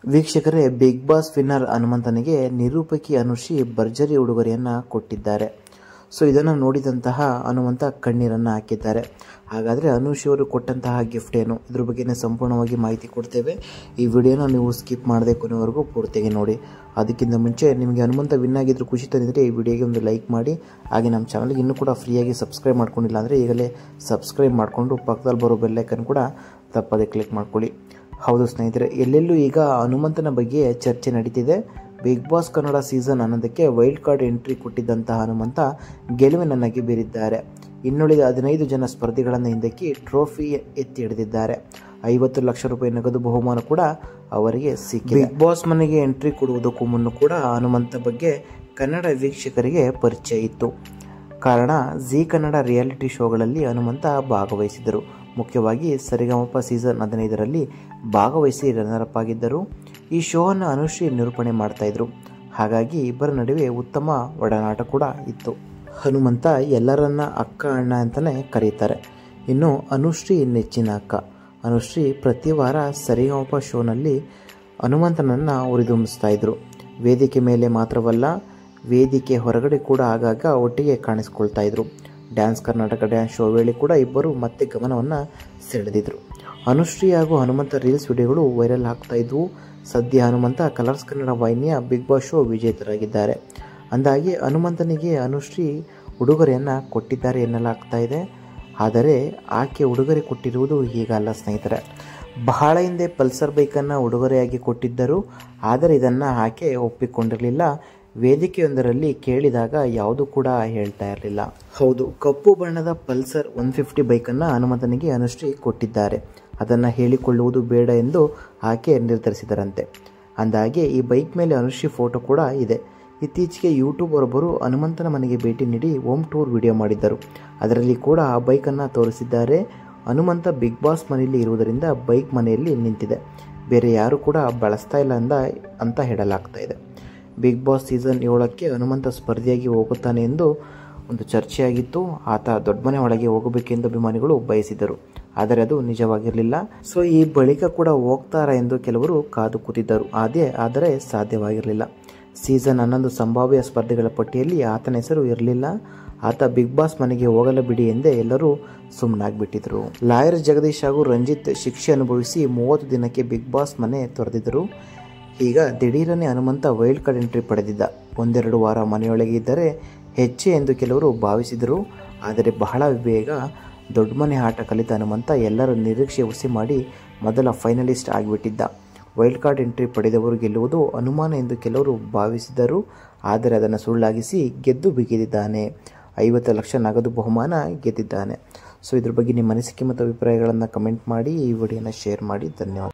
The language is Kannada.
ವೀಕ್ಷಕರೇ, ಬಿಗ್ ಬಾಸ್ ವಿನ್ನರ್ ಹನುಮಂತನಿಗೆ ನಿರೂಪಕಿ ಅನುಶ್ರೀ ಭರ್ಜರಿ ಉಡುಗೊರೆಯನ್ನು ಕೊಟ್ಟಿದ್ದಾರೆ. ಸೊ ಇದನ್ನು ನೋಡಿದಂತಹ ಹನುಮಂತ ಕಣ್ಣೀರನ್ನು ಹಾಕಿದ್ದಾರೆ. ಹಾಗಾದರೆ ಅನುಶ್ರೀ ಅವರು ಕೊಟ್ಟಂತಹ ಗಿಫ್ಟ್ ಏನು, ಇದ್ರ ಬಗ್ಗೆ ಸಂಪೂರ್ಣವಾಗಿ ಮಾಹಿತಿ ಕೊಡ್ತೇವೆ. ಈ ವಿಡಿಯೋನ ನೀವು ಸ್ಕಿಪ್ ಮಾಡದೆ ಕೊನೆವರೆಗೂ ಪೂರ್ತಿಯಾಗಿ ನೋಡಿ. ಅದಕ್ಕಿಂತ ಮುಂಚೆ ನಿಮಗೆ ಹನುಮಂತ ವಿನ್ ಆಗಿದ್ರು ಖುಷಿ ತಂದಿದ್ರೆ ಈ ವಿಡಿಯೋಗೆ ಒಂದು ಲೈಕ್ ಮಾಡಿ. ಹಾಗೆ ನಮ್ಮ ಚಾನಲ್ಗೆ ಇನ್ನೂ ಕೂಡ ಫ್ರೀಯಾಗಿ ಸಬ್ಸ್ಕ್ರೈಬ್ ಮಾಡ್ಕೊಂಡಿಲ್ಲ ಅಂದರೆ ಈಗಲೇ ಸಬ್ಸ್ಕ್ರೈಬ್ ಮಾಡಿಕೊಂಡು ಪಕ್ಕದಲ್ಲಿ ಬರೋ ಬೆಲ್ಲೈಕನ್ ಕೂಡ ತಪ್ಪದೆ ಕ್ಲಿಕ್ ಮಾಡ್ಕೊಳ್ಳಿ. ಹೌದು ಸ್ನೇಹಿತರೆ, ಎಲ್ಲೆಲ್ಲೂ ಈಗ ಹನುಮಂತನ ಬಗ್ಗೆ ಚರ್ಚೆ ನಡೀತಿದೆ. ಬಿಗ್ ಬಾಸ್ ಕನ್ನಡ ಸೀಸನ್ 11ಕ್ಕೆ ವೈಲ್ಡ್ ಕಾರ್ಡ್ ಎಂಟ್ರಿ ಕೊಟ್ಟಿದ್ದಂತಹ ಹನುಮಂತ ಗೆಲುವಿನ ನಗೆ ಬೀರಿದ್ದಾರೆ. ಇನ್ನುಳಿದ 15 ಜನ ಸ್ಪರ್ಧಿಗಳನ್ನು ಹಿಂದಕ್ಕೆ ಟ್ರೋಫಿ ಎತ್ತಿ ಹಿಡಿದಿದ್ದಾರೆ. 50 ಲಕ್ಷ ರೂಪಾಯಿ ನಗದು ಬಹುಮಾನ ಕೂಡ ಅವರಿಗೆ ಸಿಕ್ಕಿದೆ. ಬಿಗ್ ಬಾಸ್ ಮನೆಗೆ ಎಂಟ್ರಿ ಕೊಡುವುದಕ್ಕೂ ಮುನ್ನ ಕೂಡ ಹನುಮಂತ ಬಗ್ಗೆ ಕನ್ನಡ ವೀಕ್ಷಕರಿಗೆ ಪರಿಚಯ ಇತ್ತು. ಕಾರಣ ಜಿ ಕನ್ನಡ ರಿಯಾಲಿಟಿ ಶೋಗಳಲ್ಲಿ ಹನುಮಂತ ಭಾಗವಹಿಸಿದರು. ಮುಖ್ಯವಾಗಿ ಸರಿಗಮಪ ಸೀಸನ್ 15ರಲ್ಲಿ ಭಾಗವಹಿಸಿ ರನ್ನರ್ ಅಪ್ ಆಗಿದ್ದರು. ಈ ಶೋವನ್ನು ಅನುಶ್ರೀ ನಿರೂಪಣೆ ಮಾಡ್ತಾಯಿದ್ರು. ಹಾಗಾಗಿ ಇಬ್ಬರ ನಡುವೆ ಉತ್ತಮ ಒಡನಾಟ ಕೂಡ ಇತ್ತು. ಹನುಮಂತ ಎಲ್ಲರನ್ನ ಅಕ್ಕ ಅಣ್ಣ ಅಂತಲೇ ಕರೀತಾರೆ. ಇನ್ನು ಅನುಶ್ರೀ ನೆಚ್ಚಿನ ಅಕ್ಕ. ಅನುಶ್ರೀ ಪ್ರತಿ ವಾರ ಸರಿಗಮಪ ಶೋನಲ್ಲಿ ಹನುಮಂತನನ್ನು ಉರಿದುಂಬಿಸ್ತಾ ಇದ್ರು. ವೇದಿಕೆ ಮೇಲೆ ಮಾತ್ರವಲ್ಲ, ವೇದಿಕೆ ಹೊರಗಡೆ ಕೂಡ ಆಗಾಗ ಒಟ್ಟಿಗೆ ಕಾಣಿಸ್ಕೊಳ್ತಾ ಇದ್ರು. ಡ್ಯಾನ್ಸ್ ಕರ್ನಾಟಕ ಡ್ಯಾನ್ಸ್ ಶೋ ವೇಳೆ ಕೂಡ ಇಬ್ಬರು ಮತ್ತೆ ಗಮನವನ್ನು ಸೆಳೆದಿದ್ರು. ಅನುಶ್ರೀ ಹಾಗೂ ಹನುಮಂತ ರೀಲ್ಸ್ ವಿಡಿಯೋಗಳು ವೈರಲ್ ಆಗ್ತಾ ಇದ್ವು. ಸದ್ಯ ಹನುಮಂತ ಕಲರ್ಸ್ ಕನ್ನಡ ವಾಹಿನಿಯ ಬಿಗ್ ಬಾಸ್ ಶೋ ವಿಜೇತರಾಗಿದ್ದಾರೆ. ಅಂದಾಗೆ ಹನುಮಂತನಿಗೆ ಅನುಶ್ರೀ ಉಡುಗೊರೆಯನ್ನು ಕೊಟ್ಟಿದ್ದಾರೆ ಎನ್ನಲಾಗ್ತಾ ಇದೆ. ಆದರೆ ಆಕೆ ಉಡುಗೊರೆ ಕೊಟ್ಟಿರುವುದು ಹೀಗಲ್ಲ ಸ್ನೇಹಿತರೆ. ಬಹಳ ಹಿಂದೆ ಪಲ್ಸರ್ ಬೈಕನ್ನು ಉಡುಗೊರೆಯಾಗಿ ಕೊಟ್ಟಿದ್ದರು. ಆದರೆ ಇದನ್ನು ಆಕೆ ಒಪ್ಪಿಕೊಂಡಿರಲಿಲ್ಲ. ವೇದಿಕೆಯೊಂದರಲ್ಲಿ ಕೇಳಿದಾಗ ಯಾವುದು ಕೂಡ ಹೇಳ್ತಾ ಇರಲಿಲ್ಲ. ಹೌದು, ಕಪ್ಪು ಬಣ್ಣದ ಪಲ್ಸರ್ 150 ಬೈಕನ್ನು ಹನುಮಂತನಿಗೆ ಅನುಶ್ರೀ ಕೊಟ್ಟಿದ್ದಾರೆ. ಅದನ್ನು ಹೇಳಿಕೊಳ್ಳುವುದು ಬೇಡ ಎಂದು ಆಕೆ ನಿರ್ಧರಿಸಿದರಂತೆ. ಅಂದಾಗೆ ಈ ಬೈಕ್ ಮೇಲೆ ಅನುಶ್ರೀ ಫೋಟೋ ಕೂಡ ಇದೆ. ಇತ್ತೀಚೆಗೆ ಯೂಟ್ಯೂಬರ್ ಒಬ್ಬರು ಹನುಮಂತನ ಮನೆಗೆ ಭೇಟಿ ನೀಡಿ ಹೋಮ್ ಟೂರ್ ವಿಡಿಯೋ ಮಾಡಿದ್ದರು. ಅದರಲ್ಲಿ ಕೂಡ ಆ ಬೈಕನ್ನು ತೋರಿಸಿದ್ದಾರೆ. ಹನುಮಂತ ಬಿಗ್ ಬಾಸ್ ಮನೆಯಲ್ಲಿ ಇರುವುದರಿಂದ ಬೈಕ್ ಮನೆಯಲ್ಲಿ ನಿಂತಿದೆ. ಬೇರೆ ಯಾರು ಕೂಡ ಬಳಸ್ತಾ ಇಲ್ಲ ಅಂತ ಹೇಳಲಾಗ್ತಾ ಇದೆ. ಬಿಗ್ ಬಾಸ್ ಸೀಸನ್ 7ಕ್ಕೆ ಹನುಮಂತ ಸ್ಪರ್ಧಿಯಾಗಿ ಹೋಗುತ್ತಾನೆ ಎಂದು ಒಂದು ಚರ್ಚೆಯಾಗಿತ್ತು. ಆತ ದೊಡ್ಡ ಮನೆ ಒಳಗೆ ಹೋಗಬೇಕೆಂದು ಅಭಿಮಾನಿಗಳು ಬಯಸಿದ್ದರು. ಆದರೆ ಅದು ನಿಜವಾಗಿರಲಿಲ್ಲ. ಸೊ ಈ ಬಳಿಕ ಕೂಡ ಹೋಗ್ತಾರಾ ಎಂದು ಕೆಲವರು ಕಾದು ಕೂತಿದ್ದರು. ಆದರೆ ಸಾಧ್ಯವಾಗಿರಲಿಲ್ಲ. ಸೀಸನ್ 11 ಸಂಭಾವ್ಯ ಸ್ಪರ್ಧಿಗಳ ಪಟ್ಟಿಯಲ್ಲಿ ಆತನ ಹೆಸರು ಇರಲಿಲ್ಲ. ಆತ ಬಿಗ್ ಬಾಸ್ ಮನೆಗೆ ಹೋಗಲ ಬಿಡಿ ಎಂದೇ ಎಲ್ಲರೂ ಸುಮ್ಮನಾಗ್ಬಿಟ್ಟಿದ್ರು. ಲಾಯರ್ ಜಗದೀಶ್ ಹಾಗೂ ರಂಜಿತ್ ಶಿಕ್ಷೆ ಅನುಭವಿಸಿ 30 ದಿನಕ್ಕೆ ಬಿಗ್ ಬಾಸ್ ಮನೆ ತೊರೆದಿದ್ದರು. ಈಗ ದಿಢೀರನೆ ಹನುಮಂತ ವೈಲ್ಡ್ ಕಾರ್ಡ್ ಎಂಟ್ರಿ ಪಡೆದಿದ್ದ. 1-2 ವಾರ ಮನೆಯೊಳಗೆ ಇದ್ದರೆ ಹೆಚ್ಚೆ ಎಂದು ಕೆಲವರು ಭಾವಿಸಿದರು. ಆದರೆ ಬಹಳ ಬೇಗ ದೊಡ್ಡ ಮನೆ ಆಟ ಕಲಿತ ಹನುಮಂತ ಎಲ್ಲರ ನಿರೀಕ್ಷೆ ಹುಸಿ ಮಾಡಿ ಮೊದಲ ಫೈನಲಿಸ್ಟ್ ಆಗಿಬಿಟ್ಟಿದ್ದ. ವೈಲ್ಡ್ ಕಾರ್ಡ್ ಎಂಟ್ರಿ ಪಡೆದವರು ಗೆಲ್ಲುವುದು ಅನುಮಾನ ಎಂದು ಕೆಲವರು ಭಾವಿಸಿದರು. ಆದರೆ ಅದನ್ನು ಸುಳ್ಳಾಗಿಸಿ ಗೆದ್ದು ಬಿಗಿದಿದ್ದಾನೆ. 50 ಲಕ್ಷ ನಗದು ಬಹುಮಾನ ಗೆದ್ದಿದ್ದಾನೆ. ಸೊ ಇದ್ರ ಬಗ್ಗೆ ನಿಮ್ಮ ಅನಿಸಿಕೆ ಮತ್ತು ಅಭಿಪ್ರಾಯಗಳನ್ನು ಕಮೆಂಟ್ ಮಾಡಿ, ಈ ವಿಡಿಯೋನ ಶೇರ್ ಮಾಡಿ. ಧನ್ಯವಾದ.